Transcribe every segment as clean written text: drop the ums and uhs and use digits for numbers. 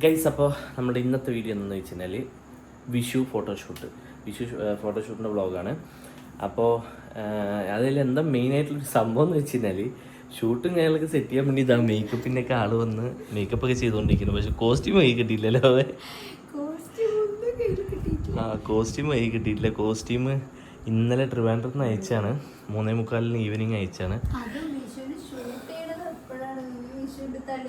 Guys, അപ്പോൾ നമ്മുടെ ഇന്നത്തെ വീഡിയോ എന്താണെന്ന് വെച്ച് കഴിഞ്ഞാൽ വിഷു ഫോട്ടോഷൂട്ടിൻ്റെ വ്ളോഗാണ്. അപ്പോൾ അതിലെന്താ മെയിനായിട്ടുള്ളൊരു സംഭവം എന്ന് വെച്ച് കഴിഞ്ഞാൽ ഷൂട്ടും കാര്യങ്ങളൊക്കെ സെറ്റ് ചെയ്യാൻ വേണ്ടി ഇതാണ് മേക്കപ്പിൻ്റെ ഒക്കെ ആൾ വന്ന് മേക്കപ്പൊക്കെ ചെയ്തുകൊണ്ടിരിക്കുന്നു. പക്ഷെ കോസ്റ്റ്യൂം കൈ കിട്ടിയില്ലല്ലോ. കോസ്റ്റ്യൂം കൈ കിട്ടിയിട്ടില്ല. കോസ്റ്റ്യൂം ഇന്നലെ ട്രിവാൻഡ്രത്ത് നിന്ന് അയച്ചാണ്, 3:45 ഈവനിങ് അയച്ചാണ്.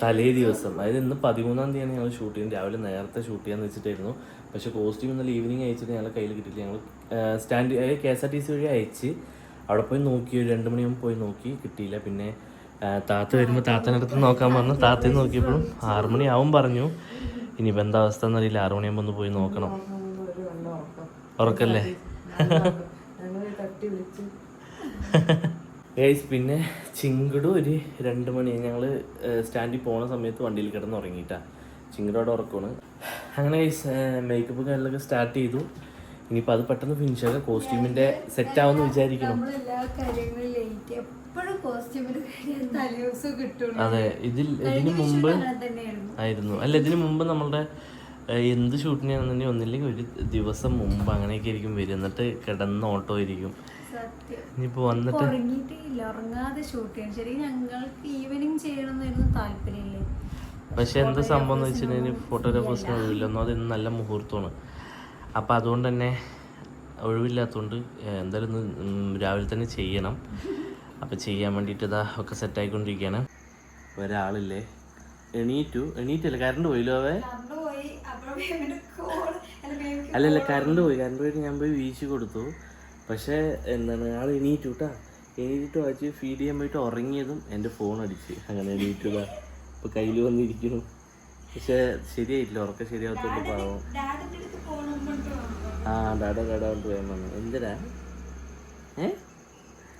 തലേ ദിവസം, അതായത് ഇന്ന് 13-ാം തീയതിയാണ് ഞങ്ങൾ ഷൂട്ട് ചെയ്യുന്നത്. രാവിലെ നേരത്തെ ഷൂട്ട് ചെയ്യാന്ന് വെച്ചിട്ടായിരുന്നു. പക്ഷേ കോസ്റ്റ്യൂം ഇന്നലെ ഈവനിങ് അയച്ചിട്ട് ഞങ്ങളുടെ കയ്യിൽ കിട്ടിയില്ല. ഞങ്ങൾ സ്റ്റാൻഡ് KSRTC വഴി അയച്ച് അവിടെ പോയി നോക്കി, ഒരു 2 മണിയാകുമ്പോൾ പോയി നോക്കി, കിട്ടിയില്ല. പിന്നെ താത്ത വരുമ്പോൾ താത്തനടുത്ത് നോക്കാൻ പറഞ്ഞു. താത്തയിൽ നോക്കിയപ്പോഴും 6 മണിയാവും പറഞ്ഞു. ഇനിയിപ്പോൾ എന്താ അവസ്ഥ എന്നറിയില്ല. 6 മണിയാകുമ്പോൾ ഒന്ന് പോയി നോക്കണം. ഉറക്കല്ലേ? ഗൈസ്, പിന്നെ ചിങ്കടു ഒരു 2 മണി ഞങ്ങൾ സ്റ്റാൻഡിൽ പോകുന്ന സമയത്ത് വണ്ടിയിൽ കിടന്ന് ഉറങ്ങിയിട്ടാണ്. ചിങ്കടോടെ ഉറക്കമാണ്. അങ്ങനെ ഗൈസ് മേക്കപ്പ് കാര്യങ്ങളൊക്കെ സ്റ്റാർട്ട് ചെയ്തു. ഇനിയിപ്പോൾ അത് പെട്ടെന്ന് ഫിനിഷ് ആക്കുക. കോസ്റ്റ്യൂമിൻ്റെ സെറ്റ് ആവുമെന്ന് വിചാരിക്കണം. അതെ, ഇതിന് മുമ്പ് ആയിരുന്നു. അല്ല, ഇതിന് മുമ്പ് നമ്മളുടെ എന്ത് ഷൂട്ടിനാണെന്നുണ്ടെങ്കിൽ ഒന്നില്ലെങ്കിൽ ഒരു ദിവസം മുമ്പ് അങ്ങനെയൊക്കെ ആയിരിക്കും വരും. എന്നിട്ട് കിടന്ന് ഓട്ടോ ആയിരിക്കും. ഇനിയിപ്പോ വന്നിട്ട് പക്ഷെ എന്ത് സംഭവം എന്ന് വെച്ചിട്ടുണ്ടെങ്കിൽ ഫോട്ടോഗ്രാഫേഴ്സിന് ഒഴിവില്ല. ഒന്നും അത് നല്ല മുഹൂർത്തമാണ്. അപ്പം അതുകൊണ്ട് തന്നെ ഒഴിവില്ലാത്തതുകൊണ്ട് എന്തായാലും ഇന്ന് രാവിലെ തന്നെ ചെയ്യണം. അപ്പം ചെയ്യാൻ വേണ്ടിയിട്ട് ഇതാ ഒക്കെ സെറ്റായിക്കൊണ്ടിരിക്കുകയാണ്. ഒരാളില്ലേ, എണീറ്റല്ലേ? കറണ്ട് പോയില്ലോ? അല്ലല്ല, കറണ്ട് പോയിട്ട് ഞാൻ പോയി വീശി കൊടുത്തു. പക്ഷേ എന്താണ്, ആൾ എണീറ്റിട്ട് വാച്ച് ഫീഡ് ചെയ്യാൻ പോയിട്ട് ഉറങ്ങിയതും എൻ്റെ ഫോൺ അടിച്ച്. അങ്ങനെ എണീറ്റുക ഇപ്പോൾ കയ്യിൽ വന്നിരിക്കുന്നു. പക്ഷെ ശരിയായിട്ടില്ല, ഉറക്കം ശരിയാകത്തോണ്ട് പാവം. ഡാഡ കൊണ്ട് വേഗം വന്നു. എന്തിനാ?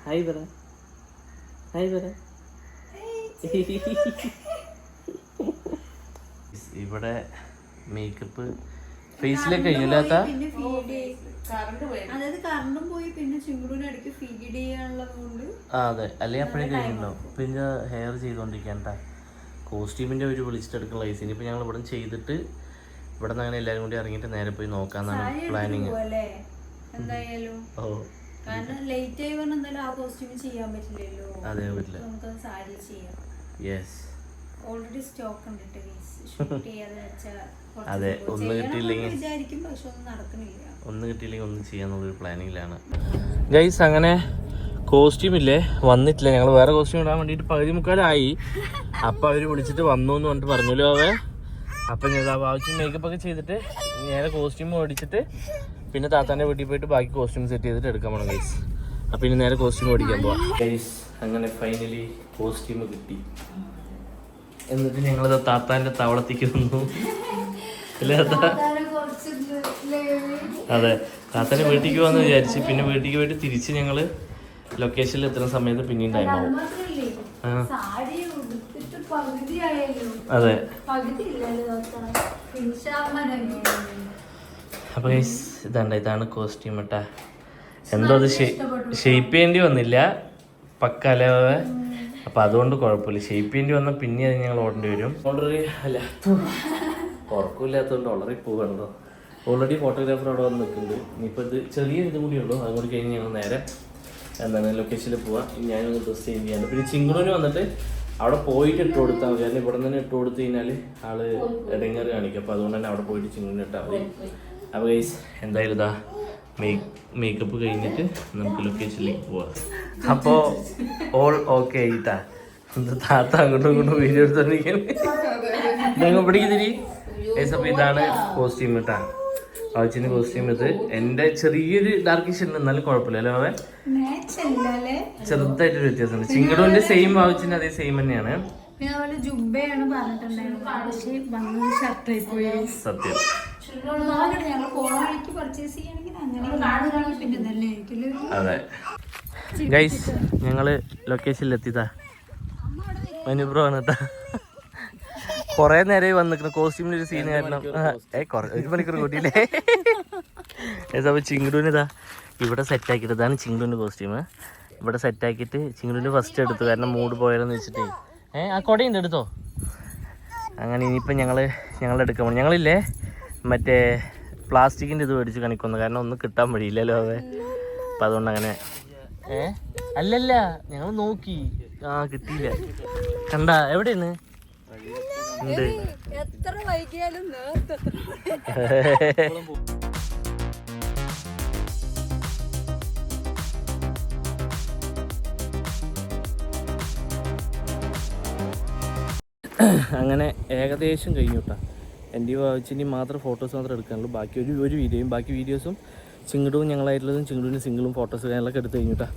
ഹായ് പറ. ഇവിടെ മേക്കപ്പ് ഫേസിലേക്ക് കഴിയില്ലാത്ത അതെ, അല്ലെങ്കിൽ അപ്പോഴേ കഴിയുന്നുണ്ടോ? പിന്നെ ഹെയർ ചെയ്തോണ്ടിരിക്കണ്ട. കോസ്റ്റ്യൂമിന്റെ ഒരു വിളിച്ചിട്ടെടുക്കുന്ന ലൈസ്. ഇനിയിപ്പോൾ ഞങ്ങൾ ഇവിടെ ചെയ്തിട്ട് ഇവിടെ നിന്ന് അങ്ങനെ എല്ലാവരും കൂടി ഇറങ്ങിയിട്ട് നേരെ പോയി നോക്കാന്നാണ് പ്ലാനിങ്. അതെ, പറ്റില്ല. യെസ്, അതെ. ഒന്ന് കിട്ടിയില്ലെങ്കിൽ ഒന്നും ചെയ്യാന്നുള്ളൊരു പ്ലാനിങ്ങിലാണ് ഗൈസ്. അങ്ങനെ കോസ്റ്റ്യൂം ഇല്ലേ വന്നിട്ടില്ല. ഞങ്ങൾ വേറെ കോസ്റ്റ്യൂം ഇടാൻ വേണ്ടിയിട്ട് 12:45 അപ്പം അവർ വിളിച്ചിട്ട് വന്നു എന്ന് പറഞ്ഞിട്ട് പറഞ്ഞല്ലോ അവ. അപ്പം ഞാൻ ആവശ്യം മേക്കപ്പ് ഒക്കെ ചെയ്തിട്ട് നേരെ കോസ്റ്റ്യൂം മേടിച്ചിട്ട് പിന്നെ താത്താൻ്റെ വീട്ടിൽ പോയിട്ട് ബാക്കി കോസ്റ്റ്യൂം സെറ്റ് ചെയ്തിട്ട് എടുക്കാൻ പോകണം ഗൈസ്. അപ്പം ഇനി നേരെ കോസ്റ്റ്യൂം മേടിക്കാൻ പോവാം ഗൈസ്. അങ്ങനെ ഫൈനലി കോസ്റ്റ്യൂം കിട്ടി. എന്നിട്ട് ഞങ്ങളത് താത്താൻ്റെ താവളത്തേക്ക് വന്നു. അതെ, താത്താൻ്റെ വീട്ടിലേക്ക് പോകാന്ന് വിചാരിച്ച്. പിന്നെ വീട്ടിലേക്ക് പോയിട്ട് തിരിച്ച് ഞങ്ങൾ ലൊക്കേഷനിൽ എത്തുന്ന സമയത്ത് പിന്നെയും ടൈം ആവും. അതെ, അപ്പൊ ഇതാണ് കോസ്റ്റ്യൂം കേട്ടാ. എന്തോ അത് ഷേപ്പ് ചെയ്യേണ്ടി വന്നില്ല, പക്കല. അപ്പൊ അതുകൊണ്ട് കുഴപ്പമില്ല. ഷേപ്പ് ചെയ്യേണ്ടി വന്നാൽ പിന്നെ അത് ഞങ്ങൾ ഓടേണ്ടി വരും. അല്ല, ഉറക്കമില്ലാത്തതുകൊണ്ട് ഓൾറെഡി പോകണ്ടോ. ഓൾറെഡി ഫോട്ടോഗ്രാഫർ അവിടെ വന്ന് നിൽക്കുന്നുണ്ട്. ഇനിയിപ്പോൾ ഇത് ചെറിയൊരു ഇതും കൂടി ഉള്ളൂ. അതുകൊണ്ട് കഴിഞ്ഞ് ഞങ്ങൾ നേരെ ലൊക്കേഷനിൽ പോവാം. ഞാനൊന്ന് ഡ്രസ് ചേഞ്ച് ചെയ്യാൻ. പിന്നെ ചിങ്കുളിന് വന്നിട്ട് അവിടെ പോയിട്ട് ഇട്ട് കൊടുത്താൽ മതി. കാരണം ഇവിടെ നിന്ന് ഇട്ട് കൊടുത്തു കഴിഞ്ഞാൽ ആള് ഇടങ്ങേറ് കാണിക്കും. അപ്പോൾ അതുകൊണ്ട് തന്നെ അവിടെ പോയിട്ട് ചിങ്കുളിന് ഇട്ടാൽ മതി. അപ്പോൾ ഗൈസ്, എന്തായാലും ഇതാ മേക്കപ്പ് കഴിഞ്ഞിട്ട് നമുക്ക് ലൊക്കേഷനിലേക്ക് പോവാം. അപ്പോൾ ഓൾ ഓക്കെ ആയിട്ടാ. താത്ത അങ്ങോട്ടും ഇങ്ങോട്ടും വീഡിയോ എടുത്തോണ്ടിരിക്കുന്നത് ഇവിടേക്ക് തിരി ഗൈസ്. അപ്പോൾ ഇതാണ് കോസ്റ്റ്യൂം കേട്ടാ. ആവശ്യത്തിന് കോസ്റ്റ്യൂം. ഇത് എൻ്റെ ചെറിയൊരു ഡാർക്കിഷ് ഉണ്ട്, എന്നാലും കുഴപ്പമില്ല അല്ലേ അവൻ? ചെറുതായിട്ടൊരു വ്യത്യാസമുണ്ട്. ചിങ്കടുവിന്റെ സെയിം ആവശ്യത്തിന് അതേ സെയിം തന്നെയാണ്. സത്യം. അതെ ഗൈസ്, ഞങ്ങള് ലൊക്കേഷനിൽ എത്തിയതാ. മനുബ്രോ ആണ് കേട്ടാ. കൊറേ നേരമായി വന്നിരിക്കുന്നു കോസ്റ്റ്യൂമിന് ഒരു സീൻ കാരണം. 1 മണിക്കൂർ കൂട്ടിയില്ലേ. അപ്പൊ ചിങ്കുടുവിനിതാ ഇവിടെ സെറ്റാക്കിയിട്ട്, ഇതാണ് ചിങ്കുടുവിന്റെ കോസ്റ്റ്യൂം. ഇവിടെ സെറ്റാക്കിയിട്ട് ചിങ്കുടുവിന് ഫസ്റ്റ് എടുത്തു. കാരണം മൂഡ് പോയാലെന്ന് വെച്ചിട്ടേ. ആ കൊടയുണ്ട്, എടുത്തോ. അങ്ങനെ ഇനിയിപ്പോൾ ഞങ്ങളെടുക്കാൻ പോകണം. ഞങ്ങളില്ലേ മറ്റേ പ്ലാസ്റ്റിക്കിൻ്റെ ഇത് മേടിച്ച് കാണിക്കുന്നു, കാരണം ഒന്നും കിട്ടാൻ വഴിയില്ലല്ലോ അത്. അപ്പം അതുകൊണ്ട് അങ്ങനെ അല്ലല്ല ഞങ്ങൾ നോക്കി, കിട്ടിയില്ല. കണ്ട എവിടെയാണ് ഉണ്ട്. എത്ര വൈകിയാലും അങ്ങനെ ഏകദേശം കഴിഞ്ഞു കേട്ടോ. എൻ്റെ വാച്ചിനി മാത്രം ഫോട്ടോസ് മാത്രമേ എടുക്കാനുള്ളൂ. ബാക്കി ഒരു വീഡിയോയും ബാക്കി വീഡിയോസും ചിങ്ങടും ഞങ്ങളായിട്ടുള്ളതും ചിങ്ങടുവിന് സിംഗിളും ഫോട്ടോസ് കാര്യങ്ങളൊക്കെ എടുത്ത് കഴിഞ്ഞു കേട്ടോ.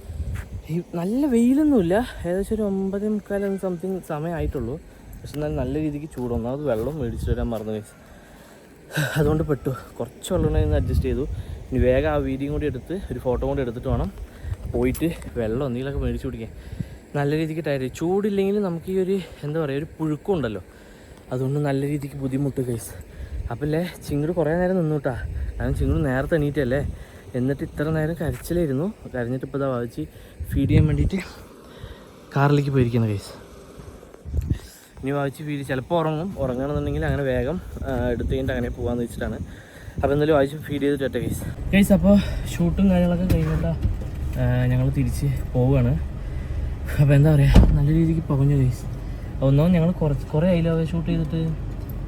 ഈ നല്ല വെയിലൊന്നുമില്ല, ഏകദേശം ഒരു 9:45 സംതിങ് സമയമായിട്ടുള്ളൂ. പക്ഷെ എന്നാലും നല്ല രീതിക്ക് ചൂടൊന്നും. അത് വെള്ളം മേടിച്ചിട്ട് വരാൻ മറന്നു കഴിച്ചു, അതുകൊണ്ട് പെട്ടു. കുറച്ച് വെള്ളം അഡ്ജസ്റ്റ് ചെയ്തു. ഇനി വേഗം ആ വീഡിയോയും കൂടി എടുത്ത് ഒരു ഫോട്ടോ കൂടി എടുത്തിട്ട് വേണം പോയിട്ട് വെള്ളം എന്തെങ്കിലുമൊക്കെ മേടിച്ച് കുടിക്കാൻ. നല്ല രീതിക്ക് ടയർ. ചൂടില്ലെങ്കിൽ നമുക്ക് ഈ ഒരു എന്താ പറയുക ഒരു പുഴുക്കം ഉണ്ടല്ലോ, അതുകൊണ്ട് നല്ല രീതിക്ക് ബുദ്ധിമുട്ട് കേസ്. അപ്പം അല്ലേ ചിങ്ങട് കുറേ നേരം നിന്നു കേട്ടാ, കാരണം ചിങ്ങട് നേരത്തെ എണീറ്റല്ലേ. എന്നിട്ട് ഇത്ര നേരം കരച്ചിലായിരുന്നു. കരഞ്ഞിട്ട് ഇപ്പോൾ ഇതാ വായിച്ച് ഫീഡ് ചെയ്യാൻ വേണ്ടിയിട്ട് കാറിലേക്ക് പോയിരിക്കുന്ന കേസ്. ഇനി വായിച്ച് ഫീഡ് ചിലപ്പോൾ ഉറങ്ങണമെന്നുണ്ടെങ്കിൽ അങ്ങനെ വേഗം എടുത്ത് കഴിഞ്ഞിട്ട് അങ്ങനെ പോകാമെന്ന് വെച്ചിട്ടാണ്. അപ്പോൾ എന്തായാലും വായിച്ച് ഫീഡ് ചെയ്തിട്ട് ഒറ്റ കേസ്. അപ്പോൾ ഷൂട്ടും കാര്യങ്ങളൊക്കെ കഴിഞ്ഞിട്ടാ ഞങ്ങൾ തിരിച്ച് പോവുകയാണ്. അപ്പോൾ എന്താ പറയുക നല്ല രീതിക്ക് പകഞ്ഞു കേസ്. ഒന്നാമത് ഞങ്ങൾ കുറേ ആയില്ലോ ഷൂട്ട് ചെയ്തിട്ട്,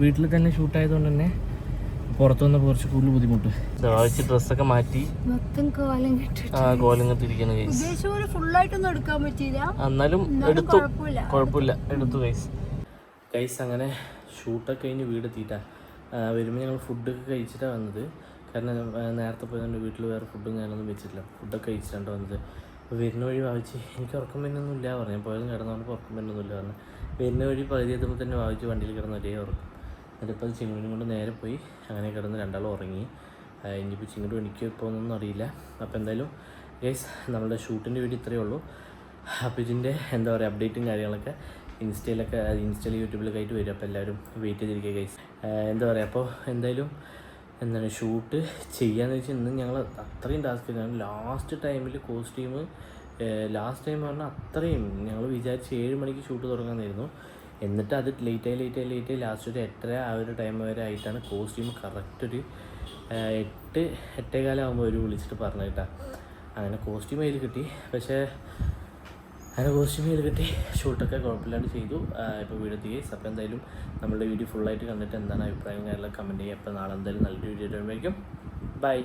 വീട്ടിൽ തന്നെ ഷൂട്ടായതുകൊണ്ട് തന്നെ പുറത്തു വന്നപ്പോൾ കുറച്ച് കൂടുതൽ ബുദ്ധിമുട്ട്. വായിച്ച് ഡ്രസ്സൊക്കെ മാറ്റി കോലം കെട്ടിരിക്കുന്ന കേസ്. എന്നാലും എടുത്തു, കുഴപ്പമില്ല, എടുത്തു കൈസ്. അങ്ങനെ ഷൂട്ടൊക്കെ കഴിഞ്ഞ് വീടെത്തിയിട്ടാ. വരുമ്പോൾ ഞങ്ങൾ ഫുഡൊക്കെ കഴിച്ചിട്ടാണ് വന്നത്. കാരണം നേരത്തെ പോയതുകൊണ്ട് വീട്ടിൽ വേറെ ഫുഡും ഞാനൊന്നും വെച്ചിട്ടില്ല. ഫുഡൊക്കെ കഴിച്ചിട്ടാണ് വന്നത്. അപ്പോൾ വരുന്ന വഴി വായിച്ച് എനിക്ക് ഉറക്കം വരുന്നൊന്നുമില്ല പറഞ്ഞു. ഞാൻ പോയതും കിടന്നുകൊണ്ട് ഉറക്കം വരുന്നൊന്നുമില്ല പറഞ്ഞു. വരുന്ന വഴി പകുതി എത്തുമ്പോൾ തന്നെ വായിച്ച് വണ്ടിയിൽ കിടന്ന് ഒരേ ഉറക്കും. എന്നിട്ടിപ്പോൾ അത് ചിങ്ങടിനും കൊണ്ട് നേരെ പോയി അങ്ങനെ കിടന്ന് രണ്ടാളും ഉറങ്ങി. ഇനിയിപ്പോൾ ചിങ്ങടും എനിക്ക് ഇപ്പോൾ ഒന്നും അറിയില്ല. അപ്പോൾ എന്തായാലും ഗൈസ് നമ്മളുടെ ഷൂട്ടിൻ്റെ വീഡിയോ ഇത്രയേ ഉള്ളൂ. അപ്പോൾ ഇതിൻ്റെ എന്താ പറയുക അപ്ഡേറ്റും കാര്യങ്ങളൊക്കെ ഇൻസ്റ്റയിൽ യൂട്യൂബിലൊക്കെ ആയിട്ട് വരും. അപ്പോൾ എല്ലാവരും വെയിറ്റ് ചെയ്തിരിക്കുക ഗൈസ്. എന്താ പറയുക അപ്പോൾ എന്തായാലും എന്താണ് ഷൂട്ട് ചെയ്യാന്ന് വെച്ചാൽ ഇന്ന് ഞങ്ങൾ അത്രയും ടാസ്ക് ചെയ്താണ്. ലാസ്റ്റ് ടൈമിൽ കോസ്റ്റ്യൂം ലാസ്റ്റ് ടൈം പറഞ്ഞാൽ അത്രയും ഞങ്ങൾ വിചാരിച്ച് 7 മണിക്ക് ഷൂട്ട് തുടങ്ങാമെന്നായിരുന്നു. എന്നിട്ട് അത് ലേറ്റായി ലാസ്റ്റ് ഒരു 8:30 ആ ഒരു ടൈം വരെ ആയിട്ടാണ് കോസ്റ്റ്യൂം കറക്റ്റ് ഒരു 8-8:15 ആകുമ്പോൾ ഒരു വിളിച്ചിട്ട് പറഞ്ഞു കേട്ടാ. അങ്ങനെ കോസ്റ്റ്യൂം കയ്യിൽ കിട്ടി. പക്ഷേ അങ്ങനെ കോസ്റ്റ്യൂം കയ്യിൽ കിട്ടി, ഷൂട്ടൊക്കെ കുഴപ്പമില്ലാണ്ട് ചെയ്തു. ഇപ്പോൾ വീഡിയോ എത്തിക്കേസ്. അപ്പോൾ എന്തായാലും നമ്മളുടെ വീഡിയോ ഫുള്ളായിട്ട് കണ്ടിട്ട് എന്താണ് അഭിപ്രായം കാര്യങ്ങളൊക്കെ കമൻറ്റ് ചെയ്യുക. അപ്പോൾ നാളെ എന്തായാലും നല്ലൊരു വീഡിയോ വരുമ്പോഴേക്കും ബൈ.